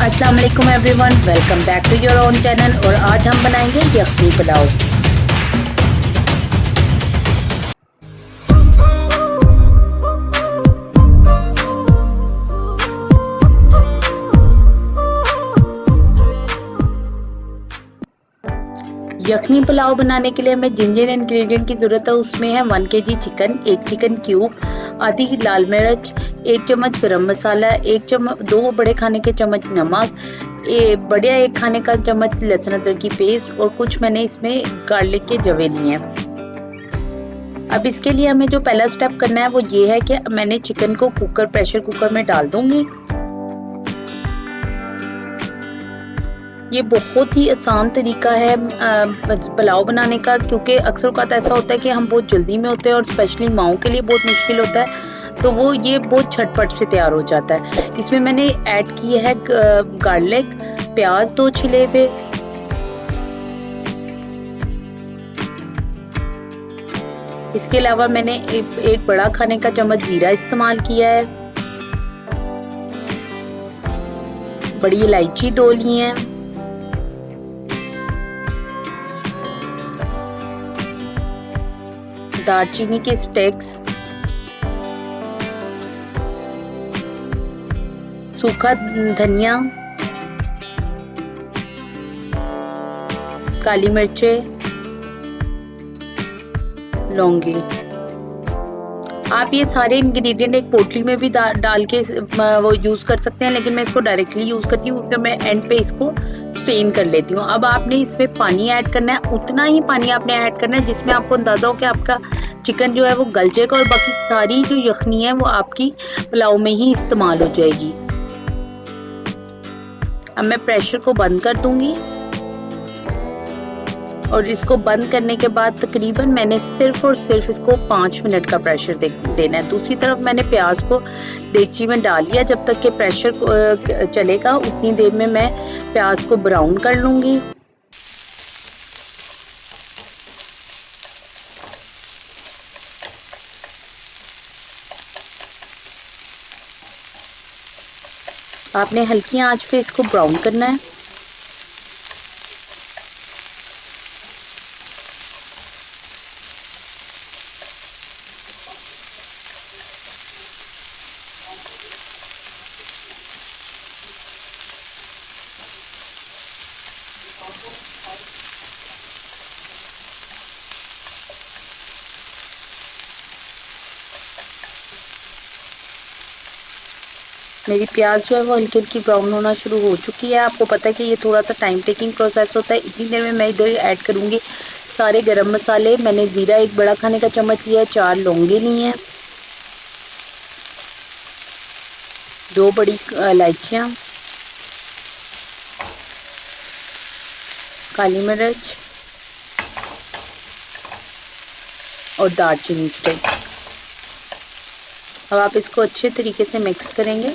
अस्सलाम वालेकुम everyone, welcome back to your own channel. और आज हम बनाएंगे यखनी पुलाव। यखनी पुलाव बनाने के लिए हमें जिन जिन इंग्रेडिएंट की ज़रूरत है उसमें है 1 kg चिकन, 1 चिकन क्यूब, आधी लाल मिर्च, 1 चम्मच गरम मसाला, 2 बड़े खाने के चम्मच नमक, बढ़िया 1 खाने का चम्मच लहसुन अदरक की पेस्ट और कुछ मैंने इसमें गार्लिक के जवे लिए हैं। अब इसके लिए हमें जो पहला स्टेप करना है वो ये है कि मैंने चिकन को प्रेशर कुकर में डाल दूंगी। ये बहुत ही आसान तरीका है पुलाव बनाने का, क्योंकि अक्सर औक़ात ऐसा होता है कि हम बहुत जल्दी में होते हैं और स्पेशली माओं के लिए बहुत मुश्किल होता है, तो वो ये बहुत झटपट से तैयार हो जाता है। इसमें मैंने ऐड किया है गार्लिक, प्याज 2 छिले हुए, इसके अलावा मैंने एक बड़ा खाने का चम्मच जीरा इस्तेमाल किया है, बड़ी इलायची 2 ली हैं, दालचीनी के स्टिक्स, सूखा धनिया, काली मिर्चें, लौंगी। आप ये सारे इंग्रेडिएंट एक पोटली में भी डाल के वो यूज़ कर सकते हैं, लेकिन मैं इसको डायरेक्टली यूज़ करती हूँ क्योंकि मैं एंड पे इसको स्टेन कर लेती हूँ। अब आपने इसमें पानी ऐड करना है, उतना ही पानी आपने ऐड करना है जिसमें आपको अंदाज़ा हो कि आपका चिकन जो है वो गल जाएगा और बाकी सारी जो यखनी है वो आपकी पुलाव में ही इस्तेमाल हो जाएगी। अब मैं प्रेशर को बंद कर दूंगी और इसको बंद करने के बाद तकरीबन मैंने सिर्फ और सिर्फ इसको 5 मिनट का प्रेशर देना है। दूसरी तरफ मैंने प्याज को देगची में डाल लिया, जब तक कि प्रेशर चलेगा उतनी देर में मैं प्याज को ब्राउन कर लूंगी। आपने हल्की आंच पे इसको ब्राउन करना है। मेरी प्याज जो है वो हल्की हल्की ब्राउन होना शुरू हो चुकी है। आपको पता है कि ये थोड़ा सा टाइम टेकिंग प्रोसेस होता है। इतनी देर में मैं इधर ऐड करूँगी सारे गरम मसाले। मैंने ज़ीरा 1 बड़ा खाने का चम्मच लिया है, 4 लौंगे ली हैं, 2 बड़ी इलायचियाँ, काली मिर्च और दालचीनी स्टिक। अब आप इसको अच्छे तरीके से मिक्स करेंगे।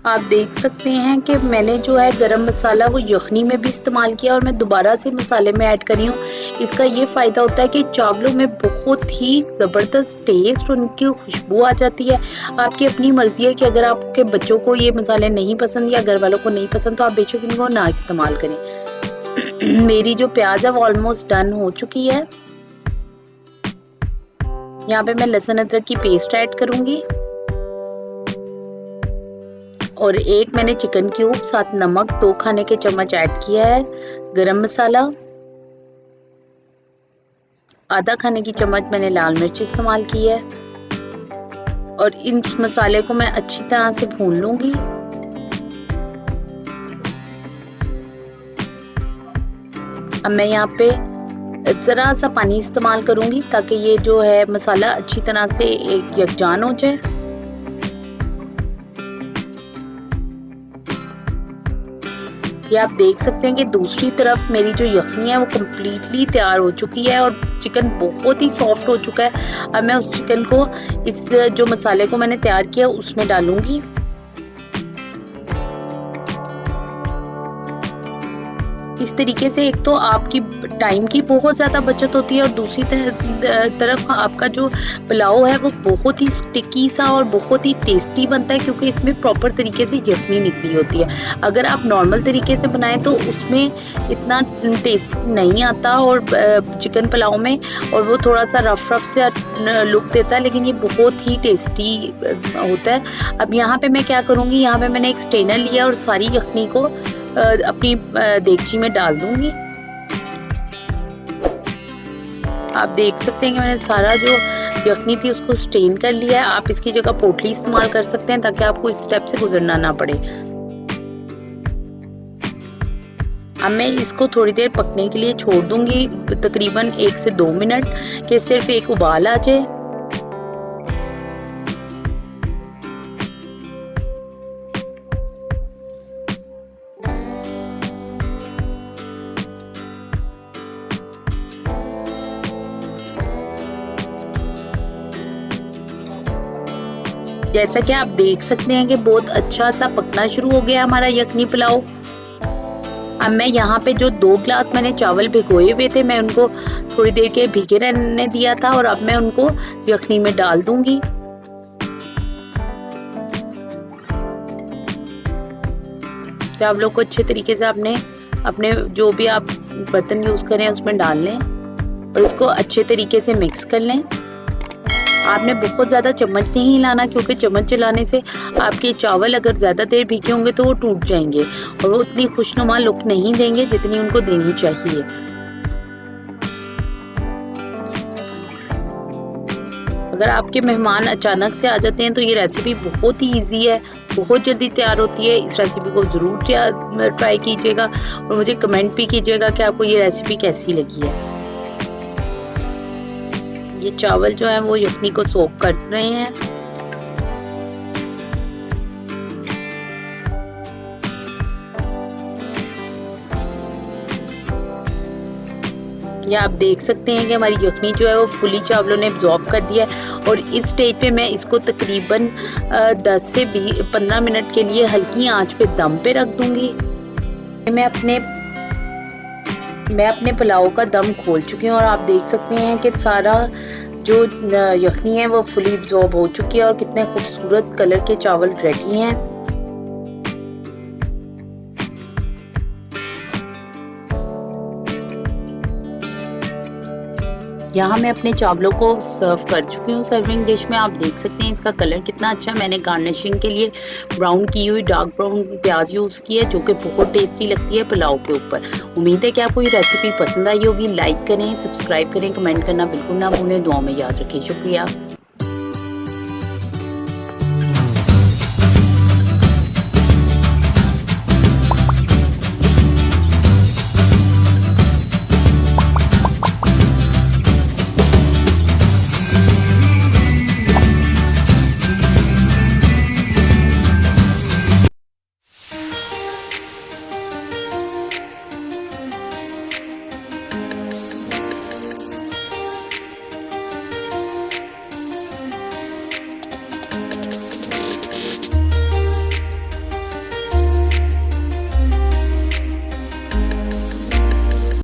आप देख सकते हैं कि मैंने जो है गरम मसाला वो यखनी में भी इस्तेमाल किया और मैं दोबारा से मसाले में ऐड कर रही हूँ। इसका ये फ़ायदा होता है कि चावलों में बहुत ही ज़बरदस्त टेस्ट और उनकी खुशबू आ जाती है। आपकी अपनी मर्ज़ी है कि अगर आपके बच्चों को ये मसाले नहीं पसंद या घर वालों को नहीं पसंद तो आप बेशक इनको ना इस्तेमाल करें। मेरी जो प्याज है वो ऑलमोस्ट डन हो चुकी है। यहाँ पे मैं लहसुन अदरक की पेस्ट ऐड करूँगी और 1 मैंने चिकन क्यूब, साथ नमक 2 खाने के चम्मच ऐड किया है, गरम मसाला, आधा खाने की चम्मच मैंने लाल मिर्च इस्तेमाल की है और इन मसाले को मैं अच्छी तरह से भून लूंगी। अब मैं यहाँ पे ज़रा सा पानी इस्तेमाल करूंगी ताकि ये जो है मसाला अच्छी तरह से यकजान हो जाए। ये आप देख सकते हैं कि दूसरी तरफ मेरी जो यखनी है वो कम्प्लीटली तैयार हो चुकी है और चिकन बहुत ही सॉफ्ट हो चुका है। अब मैं उस चिकन को इस जो मसाले को मैंने तैयार किया उसमें डालूंगी। इस तरीके से एक तो आपकी टाइम की बहुत ज़्यादा बचत होती है और दूसरी तरफ आपका जो पुलाव है वो बहुत ही स्टिकी सा और बहुत ही टेस्टी बनता है, क्योंकि इसमें प्रॉपर तरीके से यखनी निकली होती है। अगर आप नॉर्मल तरीके से बनाएं तो उसमें इतना टेस्ट नहीं आता और चिकन पुलाव में, और वो थोड़ा सा रफ से लुक देता है, लेकिन ये बहुत ही टेस्टी होता है। अब यहाँ पे मैं क्या करूँगी, यहाँ पे मैंने एक स्ट्रेनर लिया और सारी यखनी को अपनी देगची में डाल दूंगी। आप देख सकते हैं कि मैंने सारा जो यखनी थी उसको स्टेन कर लिया है। आप इसकी जगह पोटली इस्तेमाल कर सकते हैं ताकि आपको इस स्टेप से गुजरना ना पड़े। अब मैं इसको थोड़ी देर पकने के लिए छोड़ दूंगी, तकरीबन 1 से 2 मिनट, कि सिर्फ एक उबाल आ जाए। जैसा कि आप देख सकते हैं कि बहुत अच्छा सा पकना शुरू हो गया हमारा यखनी पुलाव। अब मैं यहाँ पे जो 2 ग्लास मैंने चावल भिगोए हुए थे, मैं उनको थोड़ी देर के भीगे रहने दिया था और अब मैं उनको यखनी में डाल दूंगी। चावलों को अच्छे तरीके से आपने अपने जो भी आप बर्तन यूज करें उसमें डाल लें और इसको अच्छे तरीके से मिक्स कर लें। आपने बहुत ज़्यादा चम्मच नहीं हिलाना, क्योंकि चम्मच चलाने से आपके चावल अगर ज़्यादा देर भीगे होंगे तो वो टूट जाएंगे और वो उतनी खुशनुमा लुक नहीं देंगे जितनी उनको देनी चाहिए। अगर आपके मेहमान अचानक से आ जाते हैं तो ये रेसिपी बहुत ही इजी है, बहुत जल्दी तैयार होती है। इस रेसिपी को ज़रूर ट्राई कीजिएगा और मुझे कमेंट भी कीजिएगा कि आपको ये रेसिपी कैसी लगी है। ये चावल जो है वो यखनी को सोक कर रहे हैं। ये आप देख सकते हैं कि हमारी यखनी जो है वो फुली चावलों ने एब्जॉर्ब कर दिया है और इस स्टेज पे मैं इसको तकरीबन 10 से 15 मिनट के लिए हल्की आंच पे दम पे रख दूंगी। मैं अपने पुलाव का दम खोल चुकी हूँ और आप देख सकते हैं कि सारा जो यखनी है वो फुली एब्जॉर्ब हो चुकी है और कितने खूबसूरत कलर के चावल रेडी हैं। यहाँ मैं अपने चावलों को सर्व कर चुकी हूँ सर्विंग डिश में। आप देख सकते हैं इसका कलर कितना अच्छा है। मैंने गार्निशिंग के लिए ब्राउन की हुई डार्क ब्राउन प्याज यूज़ की है, जो कि बहुत टेस्टी लगती है पुलाव के ऊपर। उम्मीद है कि आपको ये रेसिपी पसंद आई होगी। लाइक करें, सब्सक्राइब करें, कमेंट करना बिल्कुल ना भूलें। दुआ में याद रखें। शुक्रिया।